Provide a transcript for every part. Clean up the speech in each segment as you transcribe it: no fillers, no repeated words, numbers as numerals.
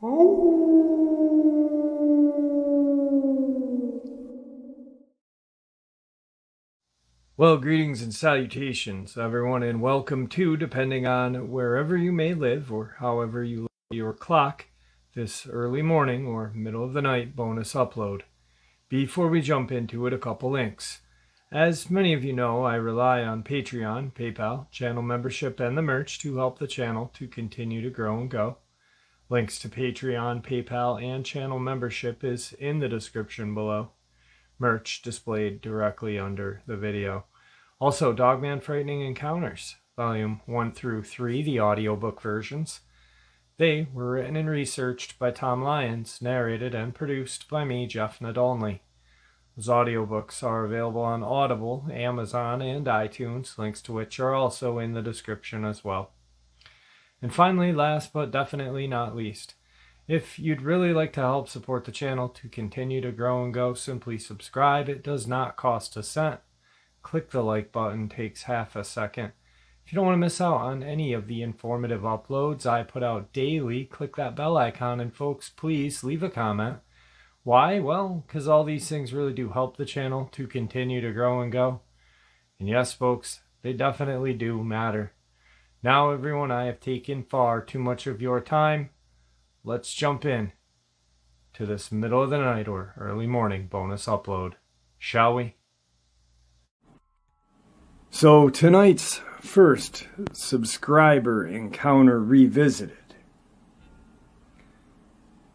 Well, greetings and salutations, everyone, and welcome to, depending on wherever you may live or however you look at your clock, this early morning or middle of the night bonus upload. Before we jump into it, a couple links. As many of you know, I rely on Patreon, PayPal, channel membership, and the merch to help the channel to continue to grow and go. Links to Patreon, PayPal, and channel membership is in the description below. Merch displayed directly under the video. Also, Dogman Frightening Encounters, Volume 1 through 3, the audiobook versions. They were written and researched by Tom Lyons, narrated and produced by me, Jeff Nadolny. Those audiobooks are available on Audible, Amazon, and iTunes, links to which are also in the description as well. And finally, last but definitely not least, if you'd really like to help support the channel to continue to grow and go, simply subscribe. It does not cost a cent. Click the like button, takes half a second. If you don't want to miss out on any of the informative uploads I put out daily, click that bell icon, and folks, please leave a comment. Why? Well, because all these things really do help the channel to continue to grow and go. And yes, folks, they definitely do matter. Now, everyone, I have taken far too much of your time. Let's jump in to this middle of the night or early morning bonus upload, shall we? So tonight's first subscriber encounter revisited.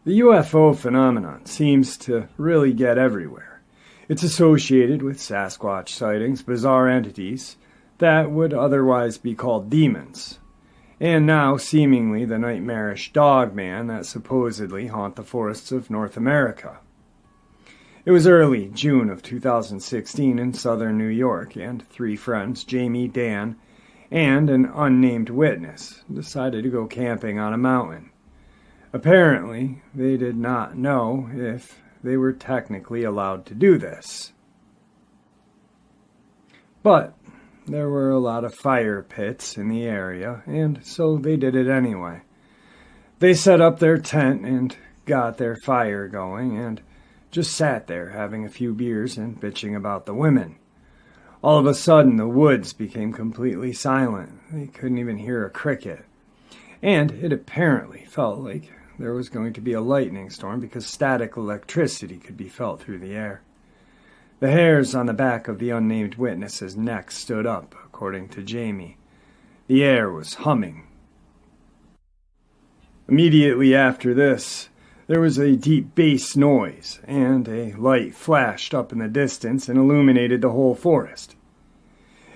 The UFO phenomenon seems to really get everywhere. It's associated with Sasquatch sightings, bizarre entities that would otherwise be called demons, and now seemingly the nightmarish Dogman that supposedly haunt the forests of North America. It was early June of 2016 in southern New York, and three friends, Jamie, Dan, and an unnamed witness, decided to go camping on a mountain. Apparently, they did not know if they were technically allowed to do this. But there were a lot of fire pits in the area, and so they did it anyway. They set up their tent and got their fire going, and just sat there having a few beers and bitching about the women. All of a sudden, the woods became completely silent. They couldn't even hear a cricket. And it apparently felt like there was going to be a lightning storm because static electricity could be felt through the air. The hairs on the back of the unnamed witness's neck stood up, according to Jamie. The air was humming. Immediately after this, there was a deep bass noise, and a light flashed up in the distance and illuminated the whole forest.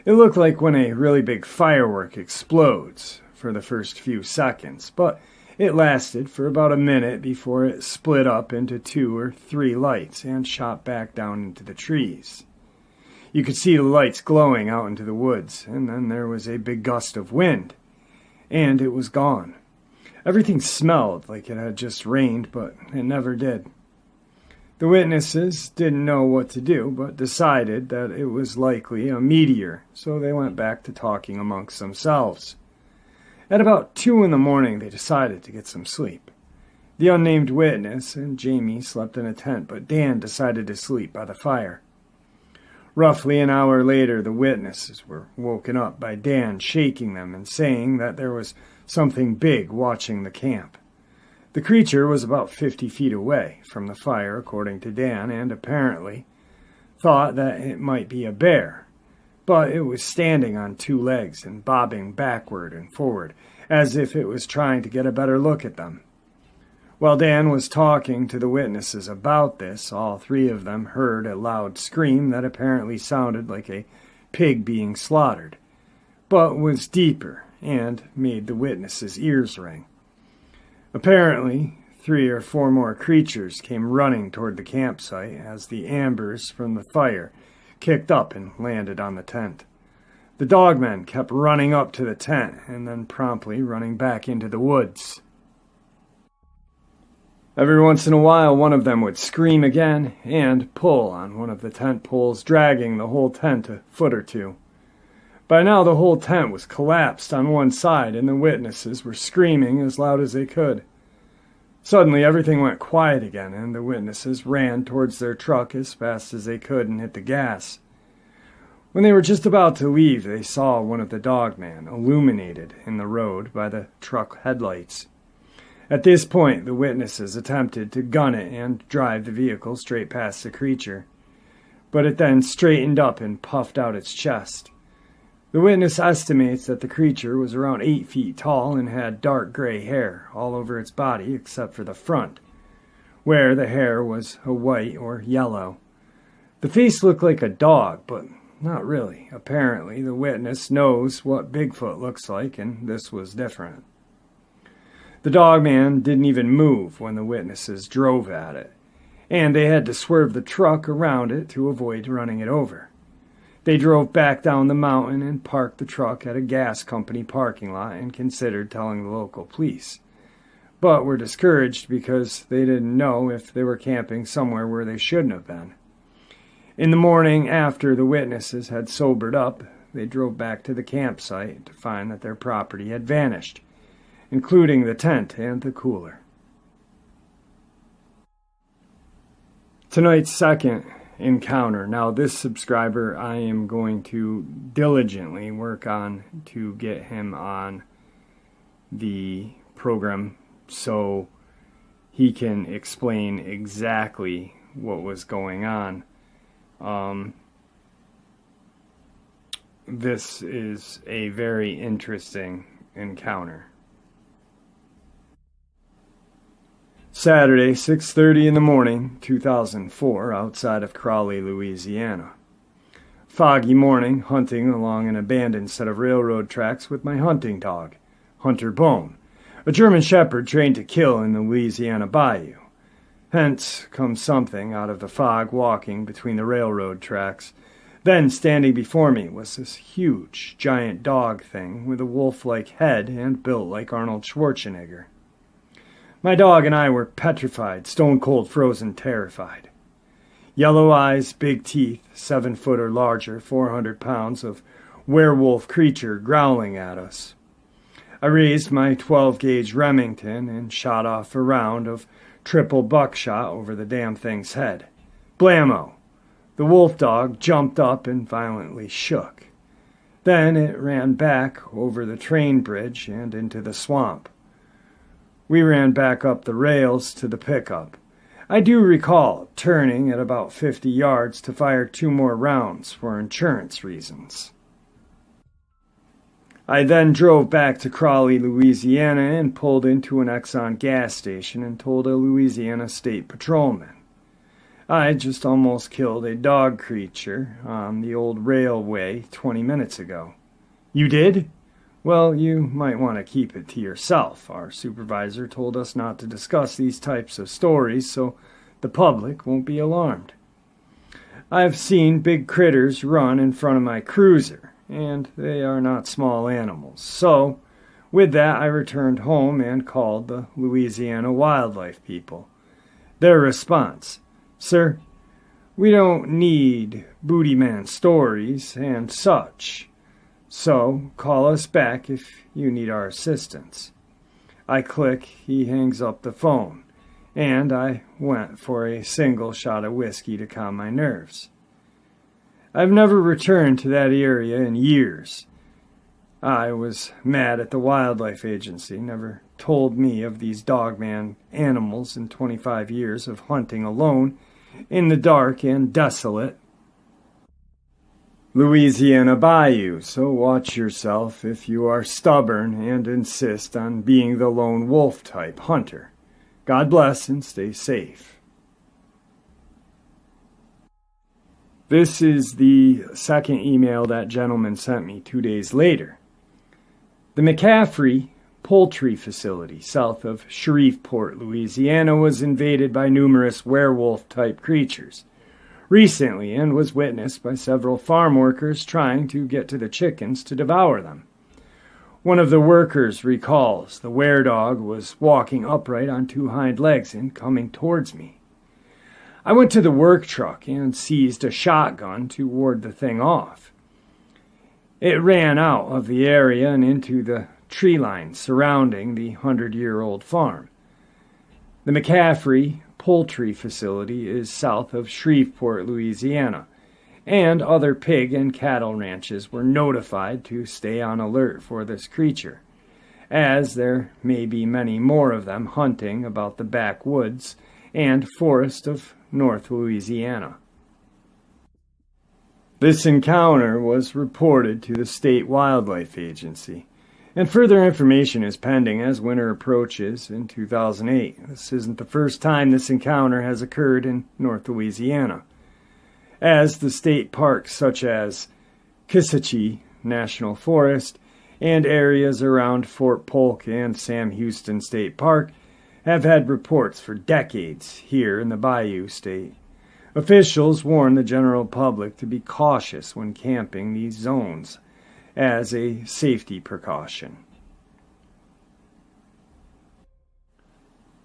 It looked like when a really big firework explodes for the first few seconds, but it lasted for about a minute before it split up into 2 or 3 lights and shot back down into the trees. You could see the lights glowing out into the woods, and then there was a big gust of wind, and it was gone. Everything smelled like it had just rained, but it never did. The witnesses didn't know what to do, but decided that it was likely a meteor, so they went back to talking amongst themselves. At about 2 in the morning, they decided to get some sleep. The unnamed witness and Jamie slept in a tent, but Dan decided to sleep by the fire. Roughly an hour later, the witnesses were woken up by Dan shaking them and saying that there was something big watching the camp. The creature was about 50 feet away from the fire, according to Dan, and apparently thought that it might be a bear. But it was standing on 2 legs and bobbing backward and forward, as if it was trying to get a better look at them. While Dan was talking to the witnesses about this, all 3 of them heard a loud scream that apparently sounded like a pig being slaughtered, but was deeper and made the witnesses' ears ring. Apparently, 3 or 4 more creatures came running toward the campsite as the embers from the fire kicked up and landed on the tent. The dogmen kept running up to the tent and then promptly running back into the woods. Every once in a while, one of them would scream again and pull on one of the tent poles, dragging the whole tent a foot or 2. By now, the whole tent was collapsed on one side, and the witnesses were screaming as loud as they could. Suddenly, everything went quiet again, and the witnesses ran towards their truck as fast as they could and hit the gas. When they were just about to leave, they saw one of the Dogman illuminated in the road by the truck headlights. At this point, the witnesses attempted to gun it and drive the vehicle straight past the creature, but it then straightened up and puffed out its chest. The witness estimates that the creature was around 8 feet tall and had dark gray hair all over its body except for the front, where the hair was a white or yellow. The face looked like a dog, but not really. Apparently, the witness knows what Bigfoot looks like, and this was different. The Dogman didn't even move when the witnesses drove at it, and they had to swerve the truck around it to avoid running it over. They drove back down the mountain and parked the truck at a gas company parking lot and considered telling the local police, but were discouraged because they didn't know if they were camping somewhere where they shouldn't have been. In the morning, after the witnesses had sobered up, they drove back to the campsite to find that their property had vanished, including the tent and the cooler. Tonight's second encounter. Now, this subscriber I am going to diligently work on to get him on the program so he can explain exactly what was going on. This is a very interesting encounter. Saturday, 6:30 in the morning, 2004, outside of Crawley, Louisiana. Foggy morning, hunting along an abandoned set of railroad tracks with my hunting dog, Hunter Bone, a German Shepherd trained to kill in the Louisiana bayou. Hence comes something out of the fog walking between the railroad tracks. Then, standing before me, was this huge, giant dog thing with a wolf-like head and built like Arnold Schwarzenegger. My dog and I were petrified, stone-cold frozen, terrified. Yellow eyes, big teeth, 7 foot or larger, 400 pounds of werewolf creature growling at us. I raised my 12-gauge Remington and shot off a round of triple buckshot over the damn thing's head. Blammo! The wolf dog jumped up and violently shook. Then it ran back over the train bridge and into the swamp. We ran back up the rails to the pickup. I do recall turning at about 50 yards to fire 2 more rounds for insurance reasons. I then drove back to Crawley, Louisiana, and pulled into an Exxon gas station and told a Louisiana State Patrolman. I just almost killed a dog creature on the old railway 20 minutes ago. You did? Well, you might want to keep it to yourself. Our supervisor told us not to discuss these types of stories so the public won't be alarmed. I've seen big critters run in front of my cruiser, and they are not small animals. So, with that, I returned home and called the Louisiana wildlife people. Their response: "Sir, we don't need booty man stories and such. So, call us back if you need our assistance." I click, he hangs up the phone, and I went for a single shot of whiskey to calm my nerves. I've never returned to that area in years. I was mad at the wildlife agency, never told me of these dogman animals in 25 years of hunting alone in the dark and desolate Louisiana bayou, so watch yourself if you are stubborn and insist on being the lone wolf type hunter. God bless and stay safe. This is the second email that gentleman sent me 2 days later. The McCaffrey poultry facility south of Shreveport, Louisiana, was invaded by numerous werewolf-type creatures recently and was witnessed by several farm workers trying to get to the chickens to devour them. One of the workers recalls the were-dog was walking upright on 2 hind legs and coming towards me. I went to the work truck and seized a shotgun to ward the thing off. It ran out of the area and into the tree line surrounding the 100-year-old farm. The McCaffrey Poultry Facility is south of Shreveport, Louisiana, and other pig and cattle ranches were notified to stay on alert for this creature, as there may be many more of them hunting about the backwoods and forest of North Louisiana. This encounter was reported to the State Wildlife Agency, and further information is pending as winter approaches in 2008. This isn't the first time this encounter has occurred in North Louisiana, as the state parks such as Kisatchie National Forest and areas around Fort Polk and Sam Houston State Park have had reports for decades here in the Bayou State. Officials warn the general public to be cautious when camping these zones as a safety precaution.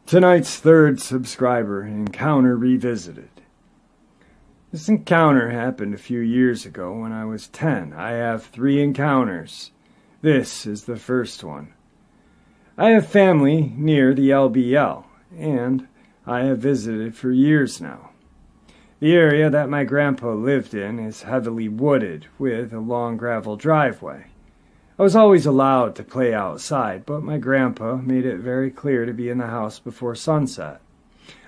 Tonight's third subscriber encounter revisited. This encounter happened a few years ago when I was 10. I have 3 encounters. This is the first one. I have family near the LBL, and I have visited for years now. The area that my grandpa lived in is heavily wooded with a long gravel driveway. I was always allowed to play outside, but my grandpa made it very clear to be in the house before sunset.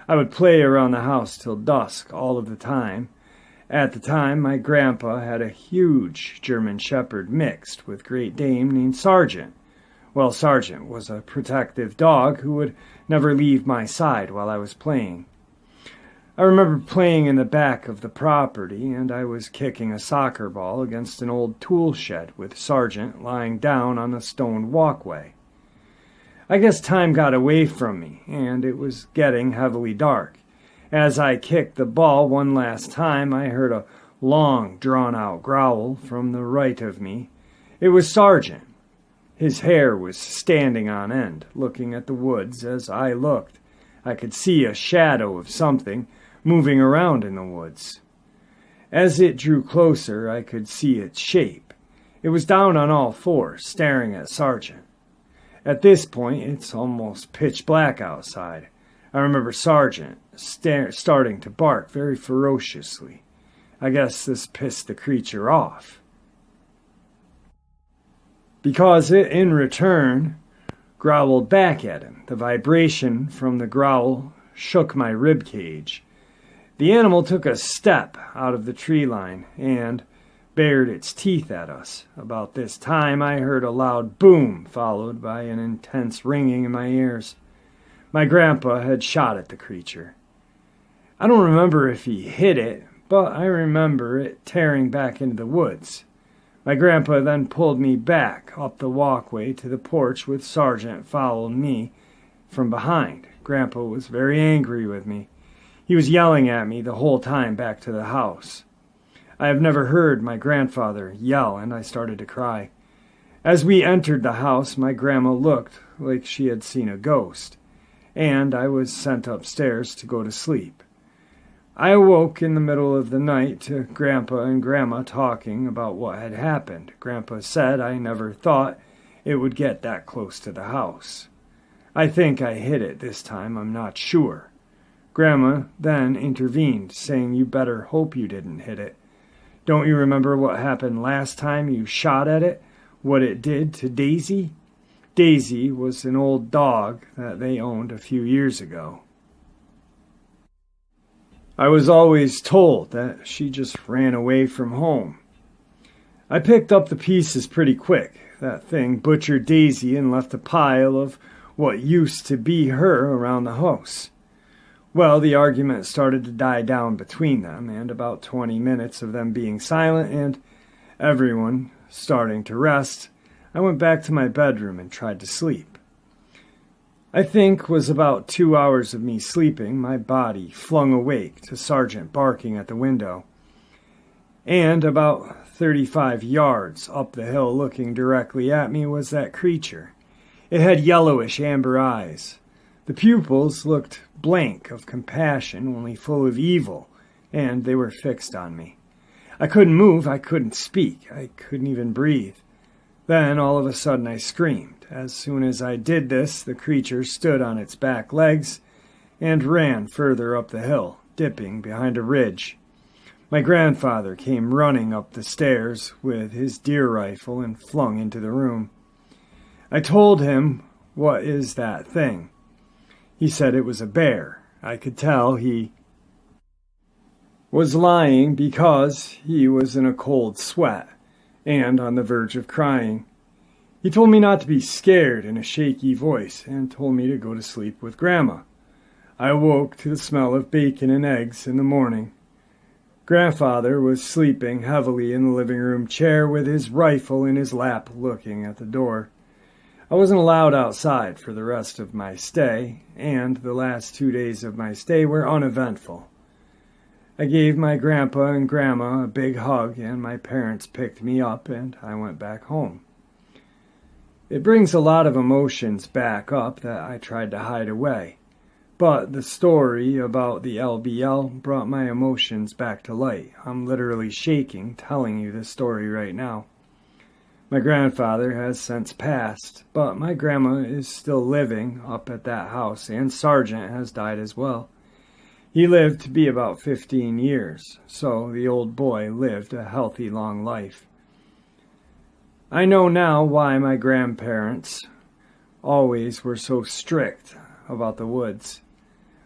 I would play around the house till dusk all of the time. At the time, my grandpa had a huge German Shepherd mixed with Great Dane named Sergeant. Well, Sergeant was a protective dog who would never leave my side while I was playing. I remember playing in the back of the property, and I was kicking a soccer ball against an old tool shed with Sergeant lying down on the stone walkway. I guess time got away from me, and it was getting heavily dark. As I kicked the ball one last time, I heard a long, drawn-out growl from the right of me. It was Sergeant. His hair was standing on end, looking at the woods. As I looked, I could see a shadow of something moving around in the woods. As it drew closer, I could see its shape. It was down on all fours, staring at Sergeant. At this point, it's almost pitch black outside. I remember Sergeant starting to bark very ferociously. I guess this pissed the creature off, because it, in return, growled back at him. The vibration from the growl shook my rib cage. The animal took a step out of the tree line and bared its teeth at us. About this time, I heard a loud boom, followed by an intense ringing in my ears. My grandpa had shot at the creature. I don't remember if he hit it, but I remember it tearing back into the woods. My grandpa then pulled me back up the walkway to the porch with Sergeant following me from behind. Grandpa was very angry with me. He was yelling at me the whole time back to the house. I have never heard my grandfather yell, and I started to cry. As we entered the house, my grandma looked like she had seen a ghost, and I was sent upstairs to go to sleep. I awoke in the middle of the night to Grandpa and Grandma talking about what had happened. Grandpa said I never thought it would get that close to the house. I think I hit it this time, I'm not sure. Grandma then intervened, saying you better hope you didn't hit it. Don't you remember what happened last time you shot at it? What it did to Daisy? Daisy was an old dog that they owned a few years ago. I was always told that she just ran away from home. I picked up the pieces pretty quick. That thing butchered Daisy and left a pile of what used to be her around the house. Well, the argument started to die down between them, and about 20 minutes of them being silent and everyone starting to rest, I went back to my bedroom and tried to sleep. I think was about 2 hours of me sleeping, my body flung awake to Sergeant barking at the window. And about 35 yards up the hill looking directly at me was that creature. It had yellowish amber eyes. The pupils looked blank of compassion, only full of evil, and they were fixed on me. I couldn't move, I couldn't speak, I couldn't even breathe. Then, all of a sudden, I screamed. As soon as I did this, the creature stood on its back legs and ran further up the hill, dipping behind a ridge. My grandfather came running up the stairs with his deer rifle and flung into the room. I told him, "What is that thing?" He said it was a bear. I could tell he was lying because he was in a cold sweat and on the verge of crying. He told me not to be scared in a shaky voice and told me to go to sleep with Grandma. I awoke to the smell of bacon and eggs in the morning. Grandfather was sleeping heavily in the living room chair with his rifle in his lap looking at the door. I wasn't allowed outside for the rest of my stay, and the last 2 days of my stay were uneventful. I gave my grandpa and grandma a big hug, and my parents picked me up, and I went back home. It brings a lot of emotions back up that I tried to hide away, but the story about the LBL brought my emotions back to light. I'm literally shaking telling you this story right now. My grandfather has since passed, but my grandma is still living up at that house, and Sergeant has died as well. He lived to be about 15 years, so the old boy lived a healthy, long life. I know now why my grandparents always were so strict about the woods.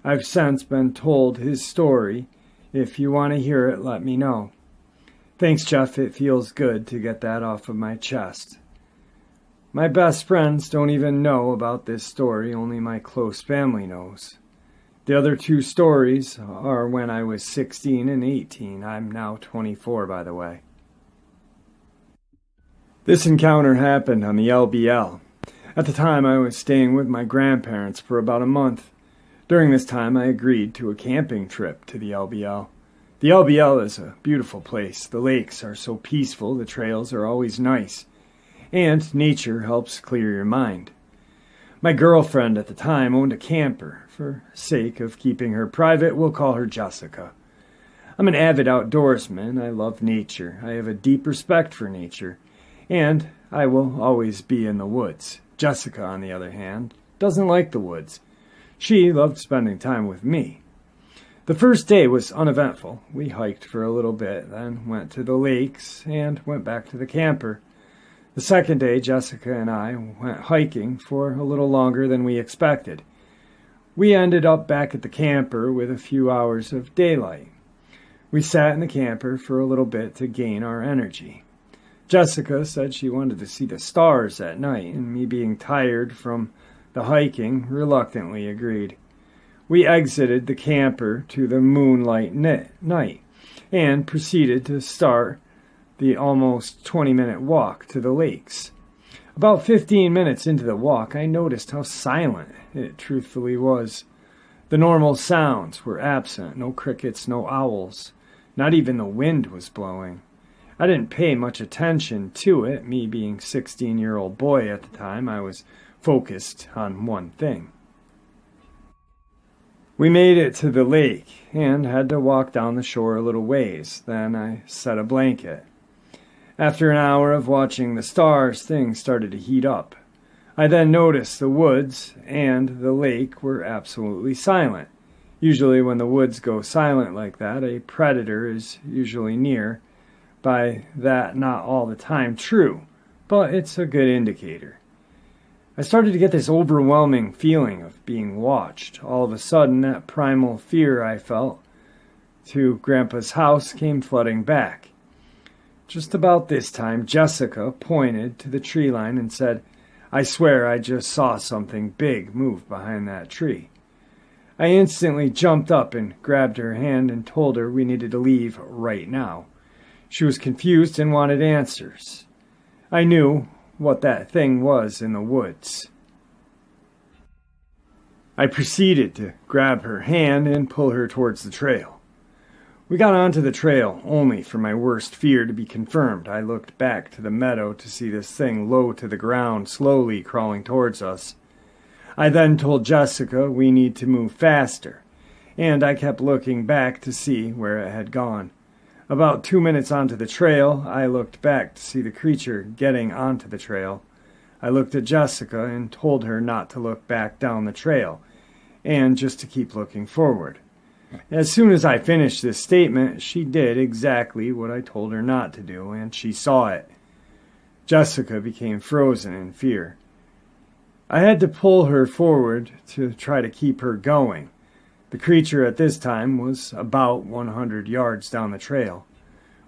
I've since been told his story. If you want to hear it, let me know. Thanks, Jeff. It feels good to get that off of my chest. My best friends don't even know about this story, only my close family knows. The other 2 stories are when I was 16 and 18. I'm now 24, by the way. This encounter happened on the LBL. At the time, I was staying with my grandparents for about a month. During this time, I agreed to a camping trip to the LBL. The LBL is a beautiful place. The lakes are so peaceful, the trails are always nice, and nature helps clear your mind. My girlfriend at the time owned a camper. For sake of keeping her private, we'll call her Jessica. I'm an avid outdoorsman. I love nature. I have a deep respect for nature, and I will always be in the woods. Jessica, on the other hand, doesn't like the woods. She loved spending time with me. The first day was uneventful. We hiked for a little bit, then went to the lakes and went back to the camper. The second day, Jessica and I went hiking for a little longer than we expected. We ended up back at the camper with a few hours of daylight. We sat in the camper for a little bit to gain our energy. Jessica said she wanted to see the stars at night, and me being tired from the hiking, reluctantly agreed. We exited the camper to the moonlight night and proceeded to start the almost 20-minute walk to the lakes. About 15 minutes into the walk, I noticed how silent it truthfully was. The normal sounds were absent, no crickets, no owls. Not even the wind was blowing. I didn't pay much attention to it. Me being a 16-year-old boy at the time, I was focused on one thing. We made it to the lake and had to walk down the shore a little ways. Then I set a blanket. After an hour of watching the stars, things started to heat up. I then noticed the woods and the lake were absolutely silent. Usually when the woods go silent like that, a predator is usually near. By that, not all the time true, but it's a good indicator. I started to get this overwhelming feeling of being watched. All of a sudden, that primal fear I felt to Grandpa's house came flooding back. Just about this time, Jessica pointed to the tree line and said, "I swear I just saw something big move behind that tree." I instantly jumped up and grabbed her hand and told her we needed to leave right now. She was confused and wanted answers. I knew what that thing was in the woods. I proceeded to grab her hand and pull her towards the trail. We got onto the trail only for my worst fear to be confirmed. I looked back to the meadow to see this thing low to the ground, slowly crawling towards us. I then told Jessica we need to move faster, and I kept looking back to see where it had gone. About 2 minutes onto the trail, I looked back to see the creature getting onto the trail. I looked at Jessica and told her not to look back down the trail. and just to keep looking forward. As soon as I finished this statement, she did exactly what I told her not to do, and she saw it. Jessica became frozen in fear. I had to pull her forward to try to keep her going. The creature at this time was about 100 yards down the trail.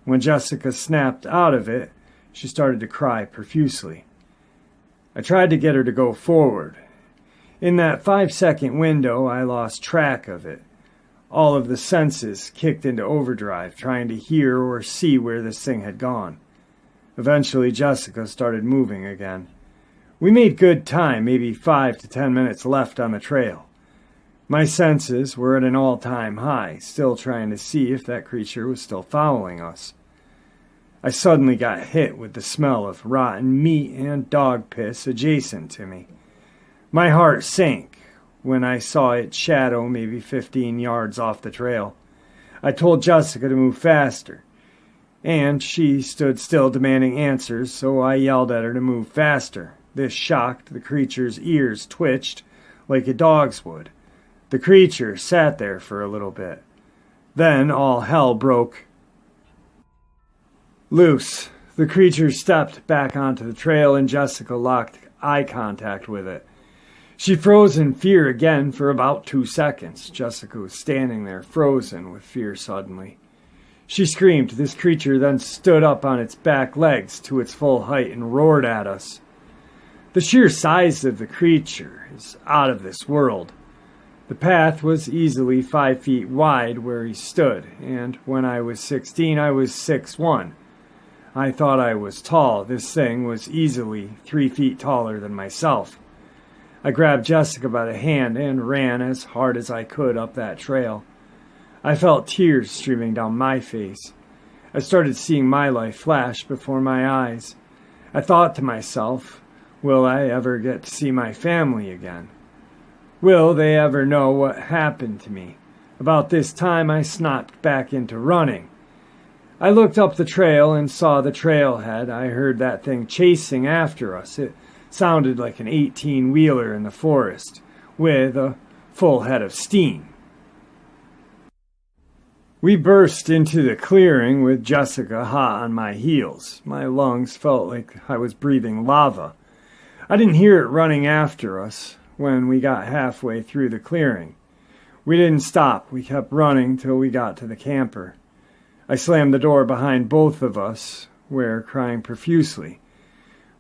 When Jessica snapped out of it, she started to cry profusely. I tried to get her to go forward. In that 5-second window, I lost track of it. All of the senses kicked into overdrive, trying to hear or see where this thing had gone. Eventually, Jessica started moving again. We made good time, maybe 5 to 10 minutes left on the trail. My senses were at an all-time high, still trying to see if that creature was still following us. I suddenly got hit with the smell of rotten meat and dog piss adjacent to me. My heart sank when I saw its shadow maybe 15 yards off the trail. I told Jessica to move faster, and she stood still demanding answers, so I yelled at her to move faster. This shocked the creature's ears twitched like a dog's would. The creature sat there for a little bit. Then all hell broke loose. The creature stepped back onto the trail, and Jessica locked eye contact with it. She froze in fear again for about 2 seconds. Jessica was standing there, frozen with fear suddenly. She screamed. This creature then stood up on its back legs to its full height and roared at us. The sheer size of the creature is out of this world. The path was easily 5 feet wide where he stood, and when I was 16, I was 6'1". I thought I was tall. This thing was easily 3 feet taller than myself. I grabbed Jessica by the hand and ran as hard as I could up that trail. I felt tears streaming down my face. I started seeing my life flash before my eyes. I thought to myself, will I ever get to see my family again? Will they ever know what happened to me? About this time, I snapped back into running. I looked up the trail and saw the trailhead. I heard that thing chasing after us. It sounded like an 18-wheeler in the forest, with a full head of steam. We burst into the clearing with Jessica hot on my heels. My lungs felt like I was breathing lava. I didn't hear it running after us when we got halfway through the clearing. We didn't stop. We kept running till we got to the camper. I slammed the door behind both of us, we're crying profusely.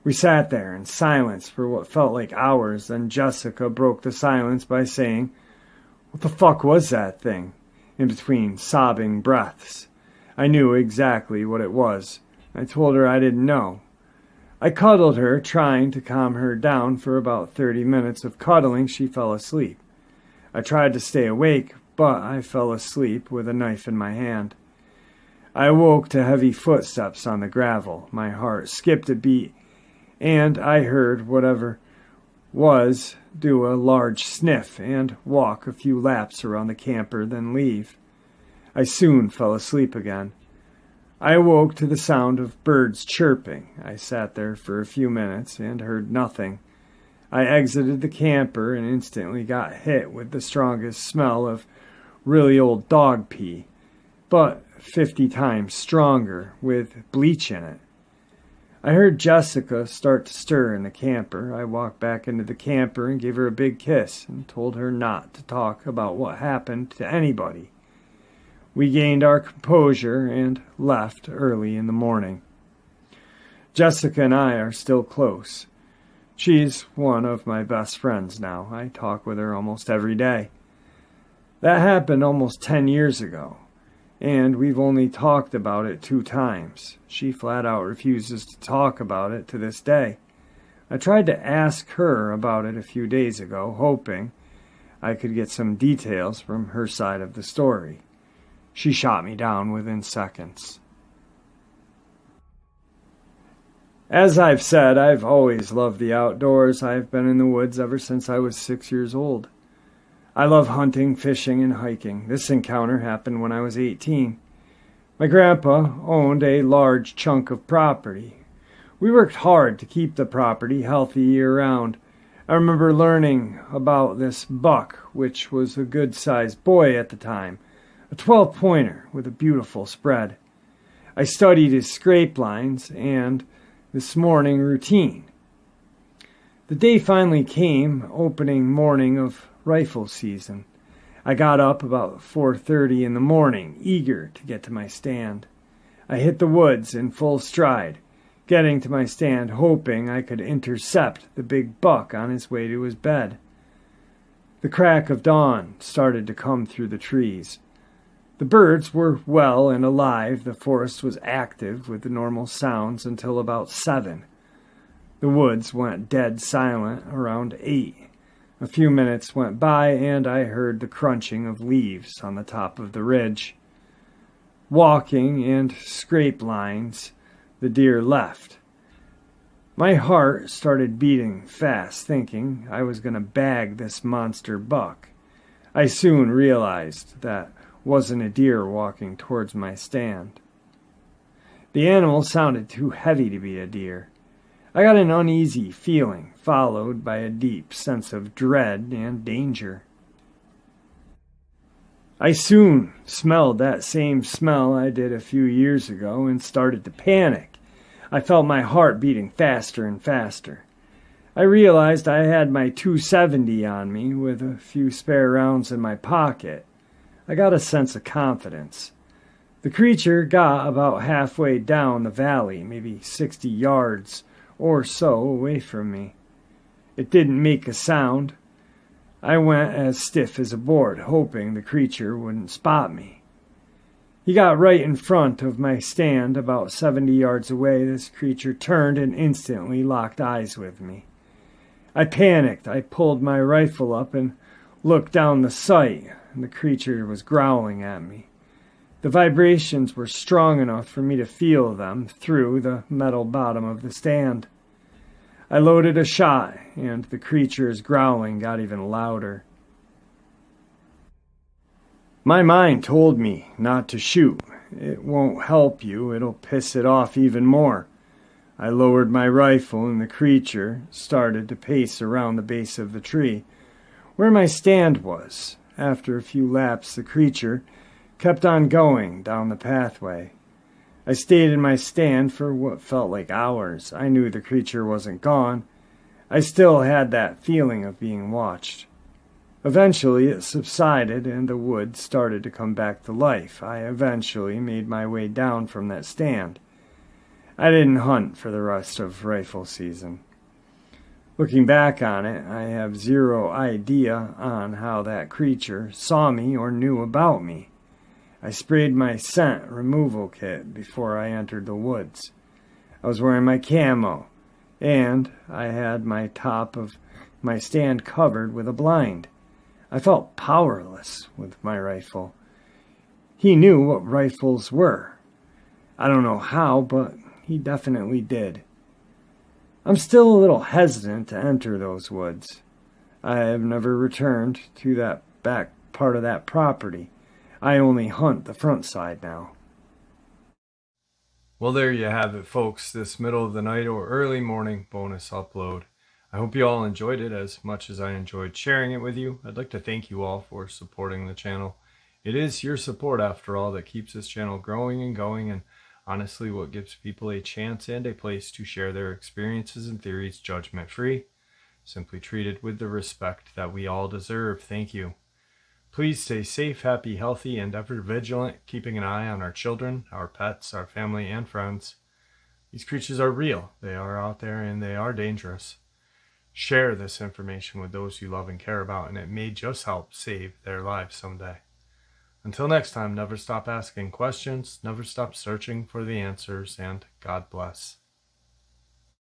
We sat there in silence for what felt like hours, then Jessica broke the silence by saying, "What the fuck was that thing?" in between sobbing breaths. I knew exactly what it was. I told her I didn't know. I cuddled her, trying to calm her down. For about 30 minutes of cuddling, she fell asleep. I tried to stay awake, but I fell asleep with a knife in my hand. I awoke to heavy footsteps on the gravel. My heart skipped a beat, and I heard whatever was do a large sniff and walk a few laps around the camper, then leave. I soon fell asleep again. I awoke to the sound of birds chirping. I sat there for a few minutes and heard nothing. I exited the camper and instantly got hit with the strongest smell of really old dog pee, but 50 times stronger, with bleach in it. I heard Jessica start to stir in the camper. I walked back into the camper and gave her a big kiss and told her not to talk about what happened to anybody. We gained our composure and left early in the morning. Jessica and I are still close. She's one of my best friends now. I talk with her almost every day. That happened almost 10 years ago, and we've only talked about it 2 times. She flat out refuses to talk about it to this day. I tried to ask her about it a few days ago, hoping I could get some details from her side of the story. She shot me down within seconds. As I've said, I've always loved the outdoors. I've been in the woods ever since I was 6 years old. I love hunting, fishing, and hiking. This encounter happened when I was 18. My grandpa owned a large chunk of property. We worked hard to keep the property healthy year-round. I remember learning about this buck, which was a good-sized boy at the time, a 12-pointer with a beautiful spread. I studied his scrape lines and this morning routine. The day finally came, opening morning of rifle season. I got up about 4:30 in the morning, eager to get to my stand. I hit the woods in full stride, getting to my stand hoping I could intercept the big buck on his way to his bed. The crack of dawn started to come through the trees. The birds were well and alive. The forest was active with the normal sounds until about 7. The woods went dead silent around 8. A few minutes went by, and I heard the crunching of leaves on the top of the ridge. Walking and scrape lines, the deer left. My heart started beating fast, thinking I was going to bag this monster buck. I soon realized that wasn't a deer walking towards my stand. The animal sounded too heavy to be a deer. I got an uneasy feeling, followed by a deep sense of dread and danger. I soon smelled that same smell I did a few years ago and started to panic. I felt my heart beating faster and faster. I realized I had my .270 on me with a few spare rounds in my pocket. I got a sense of confidence. The creature got about halfway down the valley, maybe 60 yards or so away from me. It didn't make a sound. I went as stiff as a board, hoping the creature wouldn't spot me. He got right in front of my stand, about 70 yards away. This creature turned and instantly locked eyes with me. I panicked. I pulled my rifle up and looked down the sight. The creature was growling at me. The vibrations were strong enough for me to feel them through the metal bottom of the stand. I loaded a shot, and the creature's growling got even louder. My mind told me not to shoot. It won't help you. It'll piss it off even more. I lowered my rifle, and the creature started to pace around the base of the tree, where my stand was. After a few laps, the creature kept on going down the pathway. I stayed in my stand for what felt like hours. I knew the creature wasn't gone. I still had that feeling of being watched. Eventually, it subsided, and the wood started to come back to life. I eventually made my way down from that stand. I didn't hunt for the rest of rifle season. Looking back on it, I have zero idea on how that creature saw me or knew about me. I sprayed my scent removal kit before I entered the woods. I was wearing my camo, and I had my top of my stand covered with a blind. I felt powerless with my rifle. He knew what rifles were. I don't know how, but he definitely did. I'm still a little hesitant to enter those woods. I have never returned to that back part of that property. I only hunt the front side now. Well, there you have it, folks. This middle of the night or early morning bonus upload. I hope you all enjoyed it as much as I enjoyed sharing it with you. I'd like to thank you all for supporting the channel. It is your support, after all, that keeps this channel growing and going, and honestly what gives people a chance and a place to share their experiences and theories judgment-free, simply treated with the respect that we all deserve. Thank you. Please stay safe, happy, healthy, and ever vigilant, keeping an eye on our children, our pets, our family, and friends. These creatures are real. They are out there, and they are dangerous. Share this information with those you love and care about, and it may just help save their lives someday. Until next time, never stop asking questions, never stop searching for the answers, and God bless.